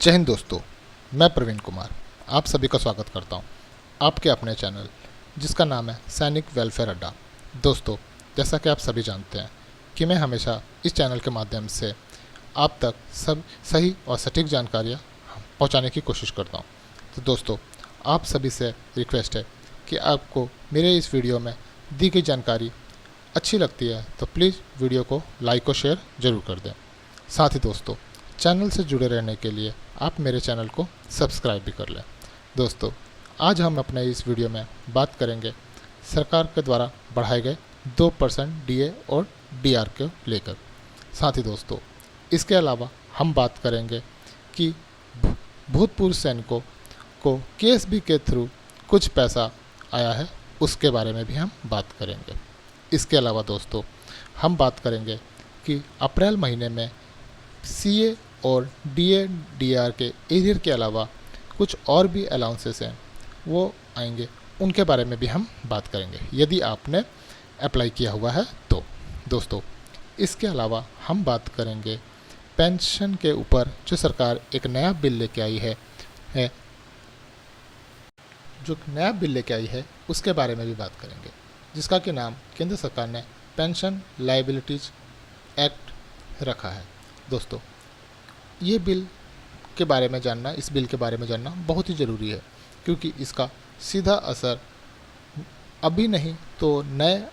जय हिंद दोस्तों, मैं प्रवीण कुमार आप सभी का स्वागत करता हूं आपके अपने चैनल जिसका नाम है सैनिक वेलफेयर अड्डा। दोस्तों, जैसा कि आप सभी जानते हैं कि मैं हमेशा इस चैनल के माध्यम से आप तक सब सही और सटीक जानकारियां पहुंचाने की कोशिश करता हूं। तो दोस्तों, आप सभी से रिक्वेस्ट है कि आपको मेरे इस वीडियो में दी गई जानकारी अच्छी लगती है तो प्लीज़ वीडियो को लाइक और शेयर ज़रूर कर दें। साथ ही दोस्तों, चैनल से जुड़े रहने के लिए आप मेरे चैनल को सब्सक्राइब भी कर लें। दोस्तों, आज हम अपने इस वीडियो में बात करेंगे सरकार के द्वारा बढ़ाए गए 2% डीए और डीआर को लेकर। साथ ही दोस्तों, इसके अलावा हम बात करेंगे कि भूतपूर्व सैनिकों को केएसबी के थ्रू कुछ पैसा आया है, उसके बारे में भी हम बात करेंगे। इसके अलावा दोस्तों, हम बात करेंगे कि अप्रैल महीने में सीए और डीए डीआर के एरियर के अलावा कुछ और भी अलाउंसेस हैं वो आएंगे, उनके बारे में भी हम बात करेंगे यदि आपने अप्लाई किया हुआ है तो। दोस्तों, इसके अलावा हम बात करेंगे पेंशन के ऊपर जो सरकार एक नया बिल लेके आई है उसके बारे में भी बात करेंगे, जिसका कि नाम केंद्र सरकार ने पेंशन लायबिलिटीज एक्ट रखा है। दोस्तों, ये बिल के बारे में जानना, इस बिल के बारे में जानना बहुत ही ज़रूरी है, क्योंकि इसका सीधा असर अभी नहीं तो नए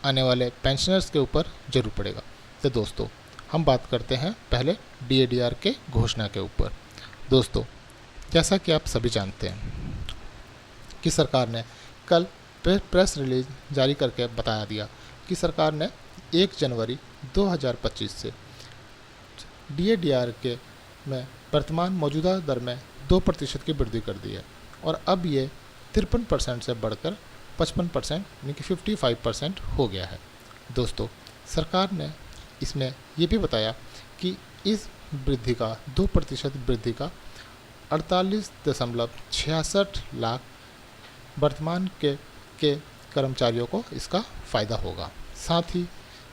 आने वाले पेंशनर्स के ऊपर ज़रूर पड़ेगा। तो दोस्तों, हम बात करते हैं पहले डीएडीआर के घोषणा के ऊपर। दोस्तों, जैसा कि आप सभी जानते हैं कि सरकार ने कल प्रेस रिलीज जारी करके बताया दिया कि सरकार ने 1 जनवरी 2025 से डीएडीआर के में वर्तमान मौजूदा दर में 2% की वृद्धि कर दी है और अब ये 53% से बढ़कर 55% यानी कि 55% हो गया है। दोस्तों, सरकार ने इसमें ये भी बताया कि इस वृद्धि का 2% वृद्धि का 48.66 लाख वर्तमान के कर्मचारियों को इसका फ़ायदा होगा। साथ ही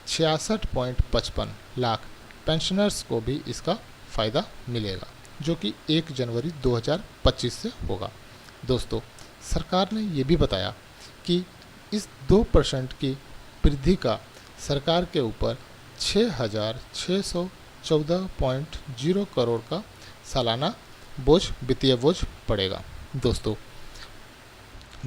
66.55 लाख पेंशनर्स को भी इसका फ़ायदा मिलेगा, जो कि 1 जनवरी 2025 से होगा। दोस्तों, सरकार ने ये भी बताया कि इस 2% की वृद्धि का सरकार के ऊपर 6,614.0 करोड़ का सालाना वित्तीय बोझ पड़ेगा। दोस्तों,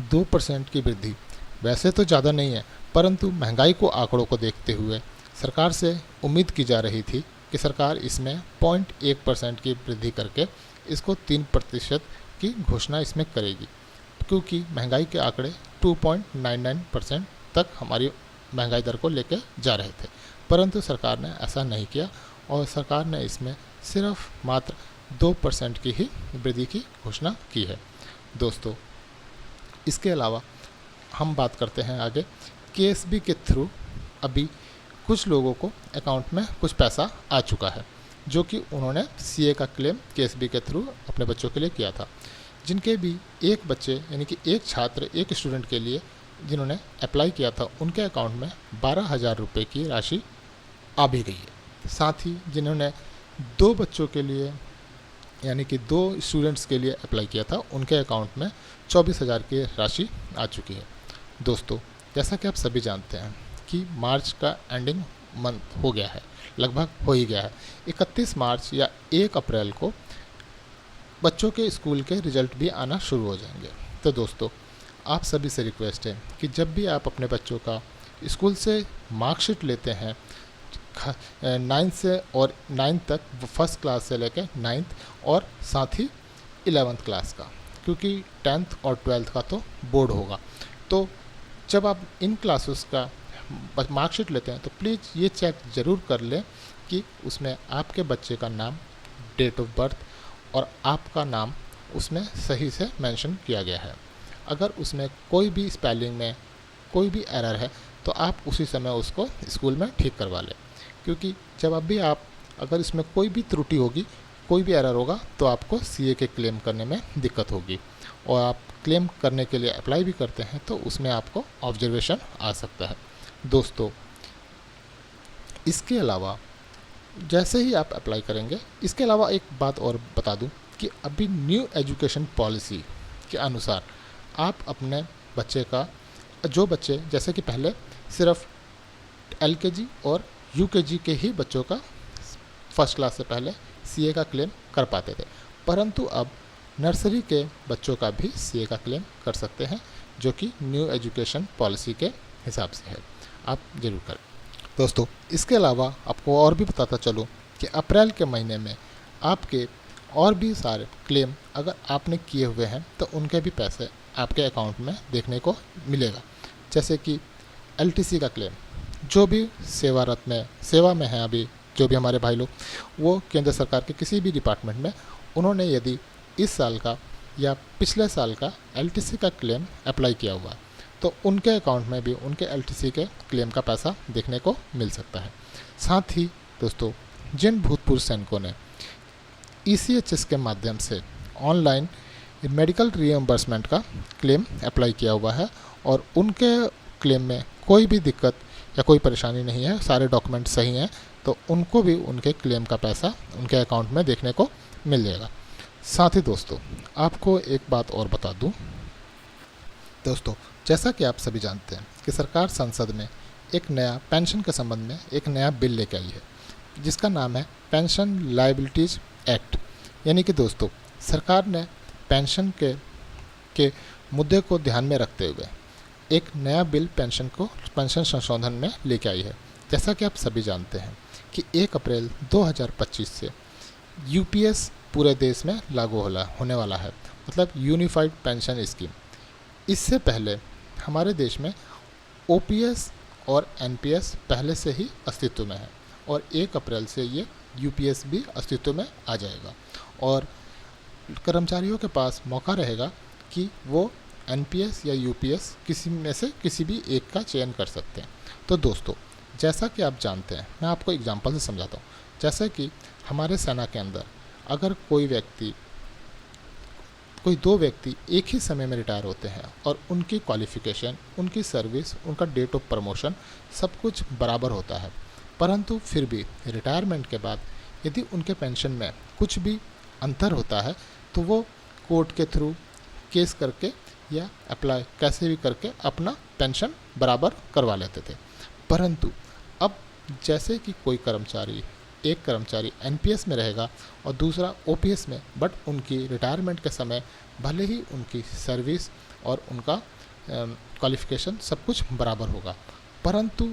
2% की वृद्धि वैसे तो ज़्यादा नहीं है, परंतु महंगाई को आंकड़ों को देखते हुए सरकार से उम्मीद की जा रही थी कि सरकार इसमें 0.1% की वृद्धि करके इसको 3% की घोषणा इसमें करेगी, क्योंकि महंगाई के आंकड़े 2.99% तक हमारी महंगाई दर को लेकर जा रहे थे। परंतु सरकार ने ऐसा नहीं किया और सरकार ने इसमें सिर्फ मात्र 2% की ही वृद्धि की घोषणा की है। दोस्तों, इसके अलावा हम बात करते हैं आगे केएसबी के थ्रू अभी कुछ लोगों को अकाउंट में कुछ पैसा आ चुका है, जो कि उन्होंने सीए का क्लेम केएसबी के थ्रू अपने बच्चों के लिए किया था। जिनके भी एक बच्चे यानी कि एक छात्र, एक स्टूडेंट के लिए जिन्होंने अप्लाई किया था, उनके अकाउंट में 12,000 रुपये की राशि आ भी गई है। साथ ही जिन्होंने 2 बच्चों के लिए यानी कि 2 स्टूडेंट्स के लिए अप्लाई किया था, उनके अकाउंट में 24,000 की राशि आ चुकी है। दोस्तों, जैसा कि आप सभी जानते हैं कि मार्च का एंडिंग मंथ हो गया है, लगभग हो ही गया है। 31 मार्च या 1 अप्रैल को बच्चों के स्कूल के रिजल्ट भी आना शुरू हो जाएंगे। तो दोस्तों, आप सभी से रिक्वेस्ट है कि जब भी आप अपने बच्चों का स्कूल से मार्कशीट लेते हैं 9th से और 9th तक, फर्स्ट क्लास से लेकर 9th और साथ ही 11th क्लास का, क्योंकि 10th और 12th का तो बोर्ड होगा, तो जब आप इन क्लासेस का मार्कशीट लेते हैं तो प्लीज़ ये चेक ज़रूर कर लें कि उसमें आपके बच्चे का नाम, डेट ऑफ बर्थ और आपका नाम उसमें सही से मेंशन किया गया है। अगर उसमें कोई भी स्पेलिंग में कोई भी एरर है तो आप उसी समय उसको स्कूल में ठीक करवा लें, क्योंकि जब अभी आप अगर इसमें कोई भी त्रुटि होगी, कोई भी एरर होगा, तो आपको सीए के क्लेम करने में दिक्कत होगी और आप क्लेम करने के लिए अप्लाई भी करते हैं तो उसमें आपको ऑब्जर्वेशन आ सकता है। दोस्तों, इसके अलावा जैसे ही आप अप्लाई करेंगे, इसके अलावा एक बात और बता दूं कि अभी न्यू एजुकेशन पॉलिसी के अनुसार आप अपने बच्चे का, जो बच्चे जैसे कि पहले सिर्फ एलकेजी और यूकेजी के ही बच्चों का फर्स्ट क्लास से पहले सीए का क्लेम कर पाते थे, परंतु अब नर्सरी के बच्चों का भी सीए का क्लेम कर सकते हैं, जो कि न्यू एजुकेशन पॉलिसी के हिसाब से है। आप जरूर करें दोस्तों। इसके अलावा आपको और भी बताता चलूँ कि अप्रैल के महीने में आपके और भी सारे क्लेम अगर आपने किए हुए हैं तो उनके भी पैसे आपके अकाउंट में देखने को मिलेगा। जैसे कि एलटीसी का क्लेम, जो भी सेवा में है अभी जो भी हमारे भाई लोग, वो केंद्र सरकार के किसी भी डिपार्टमेंट में उन्होंने यदि इस साल का या पिछले साल का एलटीसी का क्लेम अप्लाई किया हुआ है तो उनके अकाउंट में भी उनके एलटीसी के क्लेम का पैसा देखने को मिल सकता है। साथ ही दोस्तों, जिन भूतपूर्व सैनिकों ने ईसीएचएस के माध्यम से ऑनलाइन मेडिकल रीएम्बर्समेंट का क्लेम अप्लाई किया हुआ है और उनके क्लेम में कोई भी दिक्कत या कोई परेशानी नहीं है, सारे डॉक्यूमेंट सही हैं, तो उनको भी उनके क्लेम का पैसा उनके अकाउंट में देखने को मिल जाएगा। साथ ही दोस्तों, आपको एक बात और बता दूं दोस्तों, जैसा कि आप सभी जानते हैं कि सरकार संसद में एक नया पेंशन के संबंध में एक नया बिल लेके आई है, जिसका नाम है पेंशन लायबिलिटीज एक्ट। यानी कि दोस्तों, सरकार ने पेंशन के मुद्दे को ध्यान में रखते हुए एक नया बिल पेंशन संशोधन में लेके आई है। जैसा कि आप सभी जानते हैं कि 1 अप्रैल 2025 से यूपीएस पूरे देश में लागू होने वाला है, मतलब यूनिफाइड पेंशन स्कीम। इससे पहले हमारे देश में ओपीएस और एनपीएस पहले से ही अस्तित्व में है और 1 अप्रैल से ये यूपीएस भी अस्तित्व में आ जाएगा और कर्मचारियों के पास मौका रहेगा कि वो एनपीएस या यूपीएस किसी में से किसी भी एक का चयन कर सकते हैं। तो दोस्तों, जैसा कि आप जानते हैं, मैं आपको एग्जांपल से समझाता हूँ। जैसे कि हमारे सेना के अंदर अगर कोई 2 व्यक्ति एक ही समय में रिटायर होते हैं और उनकी क्वालिफ़िकेशन, उनकी सर्विस, उनका डेट ऑफ प्रमोशन सब कुछ बराबर होता है, परंतु फिर भी रिटायरमेंट के बाद यदि उनके पेंशन में कुछ भी अंतर होता है तो वो कोर्ट के थ्रू केस करके या अप्लाई कैसे भी करके अपना पेंशन बराबर करवा लेते थे। परंतु अब जैसे कि एक कर्मचारी एनपीएस में रहेगा और दूसरा ओपीएस में, बट उनकी रिटायरमेंट के समय भले ही उनकी सर्विस और उनका क्वालिफ़िकेशन सब कुछ बराबर होगा, परंतु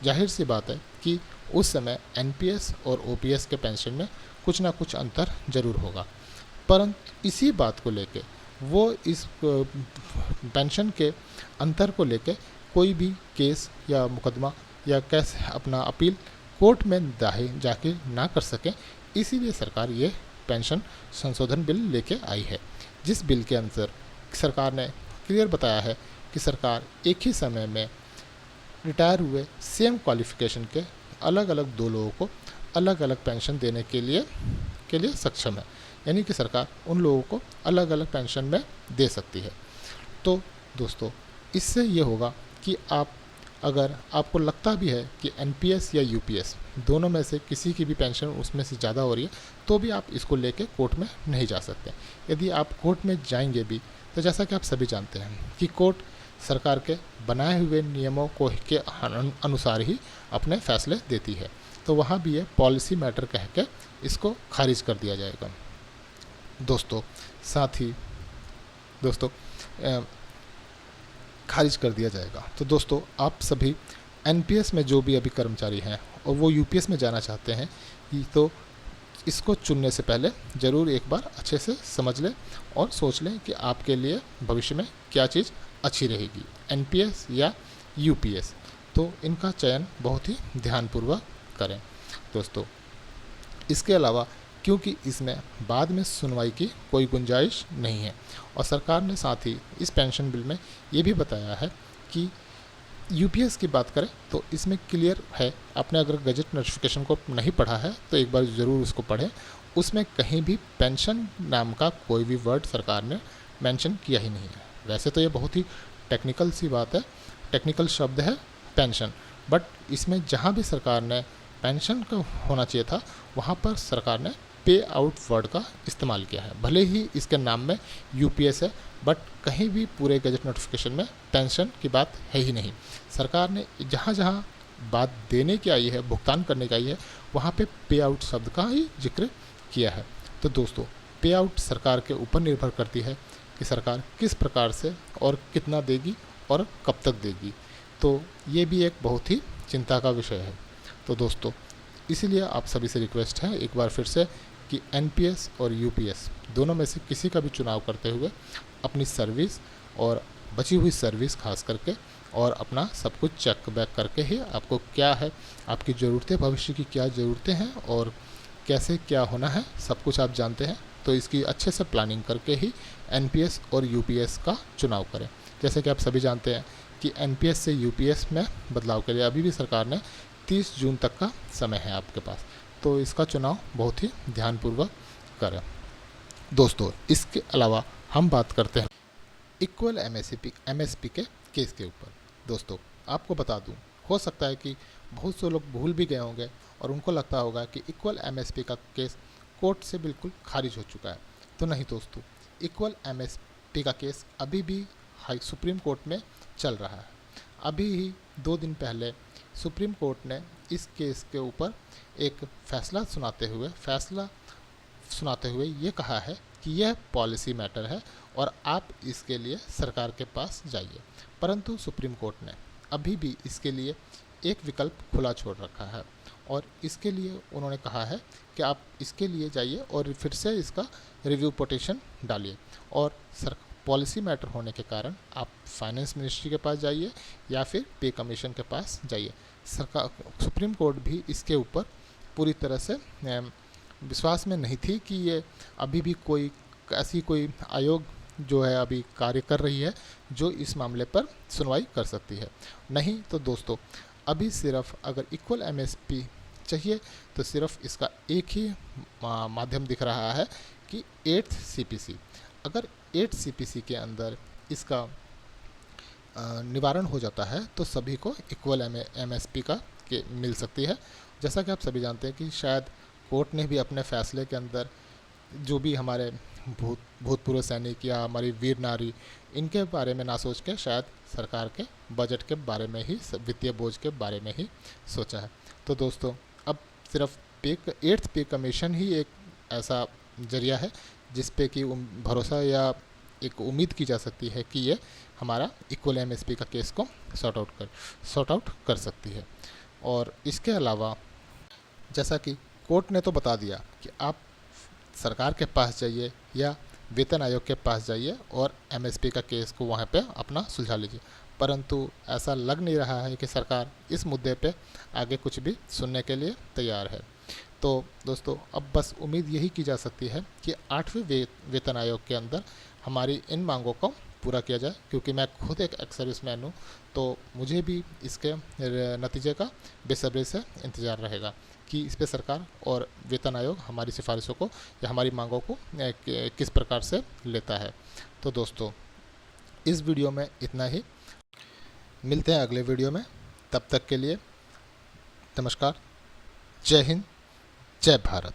जाहिर सी बात है कि उस समय एनपीएस और ओपीएस के पेंशन में कुछ ना कुछ अंतर ज़रूर होगा। परंतु इसी बात को लेके वो इस पेंशन के अंतर को लेके कोई भी केस या मुकदमा या कैसे अपना अपील कोर्ट में जाके ना कर सकें, इसीलिए सरकार ये पेंशन संशोधन बिल लेके आई है, जिस बिल के अंदर सरकार ने क्लियर बताया है कि सरकार एक ही समय में रिटायर हुए सेम क्वालिफ़िकेशन के अलग अलग 2 लोगों को अलग अलग पेंशन देने के लिए सक्षम है। यानी कि सरकार उन लोगों को अलग अलग पेंशन में दे सकती है। तो दोस्तों, इससे ये होगा कि अगर आपको लगता भी है कि एनपीएस या यूपीएस दोनों में से किसी की भी पेंशन उसमें से ज़्यादा हो रही है, तो भी आप इसको लेके कोर्ट में नहीं जा सकते। यदि आप कोर्ट में जाएंगे भी तो जैसा कि आप सभी जानते हैं कि कोर्ट सरकार के बनाए हुए नियमों के अनुसार ही अपने फैसले देती है, तो वहाँ भी ये पॉलिसी मैटर कह के इसको खारिज कर दिया जाएगा दोस्तों। साथ ही दोस्तों खारिज कर दिया जाएगा। तो दोस्तों, आप सभी एनपीएस में जो भी अभी कर्मचारी हैं और वो यूपीएस में जाना चाहते हैं, तो इसको चुनने से पहले ज़रूर एक बार अच्छे से समझ लें और सोच लें कि आपके लिए भविष्य में क्या चीज़ अच्छी रहेगी, एनपीएस या यूपीएस। तो इनका चयन बहुत ही ध्यानपूर्वक करें दोस्तों। इसके अलावा क्योंकि इसमें बाद में सुनवाई की कोई गुंजाइश नहीं है और सरकार ने साथ ही इस पेंशन बिल में ये भी बताया है कि यूपीएस की बात करें तो इसमें क्लियर है, आपने अगर गजट नोटिफिकेशन को नहीं पढ़ा है तो एक बार ज़रूर उसको पढ़ें। उसमें कहीं भी पेंशन नाम का कोई भी वर्ड सरकार ने मेंशन किया ही नहीं है। वैसे तो ये बहुत ही टेक्निकल सी बात है, टेक्निकल शब्द है पेंशन, बट इसमें जहाँ भी सरकार ने पेंशन का होना चाहिए था वहाँ पर सरकार ने पे आउट वर्ड का इस्तेमाल किया है। भले ही इसके नाम में यूपीएस है, बट कहीं भी पूरे गजट नोटिफिकेशन में पेंशन की बात है ही नहीं। सरकार ने जहाँ जहाँ बात देने की आई है, भुगतान करने की आई है, वहाँ पे आउट शब्द का ही जिक्र किया है। तो दोस्तों, पे आउट सरकार के ऊपर निर्भर करती है कि सरकार किस प्रकार से और कितना देगी और कब तक देगी। तो ये भी एक बहुत ही चिंता का विषय है। तो दोस्तों, इसीलिए आप सभी से रिक्वेस्ट है एक बार फिर से कि एनपीएस और यूपीएस दोनों में से किसी का भी चुनाव करते हुए अपनी सर्विस और बची हुई सर्विस खास करके और अपना सब कुछ चेक बैक करके ही आपको क्या है, आपकी ज़रूरतें, भविष्य की क्या ज़रूरतें हैं और कैसे क्या होना है, सब कुछ आप जानते हैं। तो इसकी अच्छे से प्लानिंग करके ही एनपीएस और यूपीएस का चुनाव करें। जैसे कि आप सभी जानते हैं कि एनपीएस से यूपीएस में बदलाव के लिए अभी भी सरकार ने 30 जून तक का समय है आपके पास, तो इसका चुनाव बहुत ही ध्यानपूर्वक करें। दोस्तों, इसके अलावा हम बात करते हैं इक्वल एमएसपी के केस के ऊपर। दोस्तों, आपको बता दूं, हो सकता है कि बहुत से लोग भूल भी गए होंगे और उनको लगता होगा कि इक्वल एमएसपी का केस कोर्ट से बिल्कुल खारिज हो चुका है। तो नहीं दोस्तों, इक्वल एमएसपी का केस अभी भी सुप्रीम कोर्ट में चल रहा है। अभी ही 2 दिन पहले सुप्रीम कोर्ट ने इस केस के ऊपर एक फैसला सुनाते हुए ये कहा है कि यह पॉलिसी मैटर है और आप इसके लिए सरकार के पास जाइए। परंतु सुप्रीम कोर्ट ने अभी भी इसके लिए एक विकल्प खुला छोड़ रखा है और इसके लिए उन्होंने कहा है कि आप इसके लिए जाइए और फिर से इसका रिव्यू पिटीशन डालिए और पॉलिसी मैटर होने के कारण आप फाइनेंस मिनिस्ट्री के पास जाइए या फिर पे कमीशन के पास जाइए। सरकार सुप्रीम कोर्ट भी इसके ऊपर पूरी तरह से विश्वास में नहीं थी कि ये अभी भी कोई आयोग जो है अभी कार्य कर रही है जो इस मामले पर सुनवाई कर सकती है। नहीं तो दोस्तों, अभी सिर्फ अगर इक्वल एमएसपी चाहिए तो सिर्फ इसका एक ही माध्यम दिख रहा है कि 8th सीपीसी। अगर 8th सीपीसी के अंदर इसका निवारण हो जाता है तो सभी को इक्वल एमएसपी का मिल सकती है। जैसा कि आप सभी जानते हैं कि शायद कोर्ट ने भी अपने फैसले के अंदर जो भी हमारे भूतपूर्व सैनिक या हमारी वीर नारी, इनके बारे में ना सोच के शायद सरकार के बजट के बारे में ही, वित्तीय बोझ के बारे में ही सोचा है। तो दोस्तों, अब सिर्फ 8th पे कमीशन ही एक ऐसा जरिया है जिस पे कि भरोसा या एक उम्मीद की जा सकती है कि ये हमारा इक्वल एमएसपी का केस को सॉर्ट आउट कर सकती है। और इसके अलावा जैसा कि कोर्ट ने तो बता दिया कि आप सरकार के पास जाइए या वेतन आयोग के पास जाइए और एमएसपी का केस को वहाँ पे अपना सुलझा लीजिए, परंतु ऐसा लग नहीं रहा है कि सरकार इस मुद्दे पे आगे कुछ भी सुनने के लिए तैयार है। तो दोस्तों, अब बस उम्मीद यही की जा सकती है कि 8वें वेतन आयोग के अंदर हमारी इन मांगों को पूरा किया जाए, क्योंकि मैं खुद एक एक्स सर्विसमैन हूँ, तो मुझे भी इसके नतीजे का बेसब्री से इंतज़ार रहेगा कि इस पे सरकार और वेतन आयोग हमारी सिफारिशों को या हमारी मांगों को किस प्रकार से लेता है। तो दोस्तों, इस वीडियो में इतना ही। मिलते हैं अगले वीडियो में, तब तक के लिए नमस्कार, जय हिंद, जय भारत।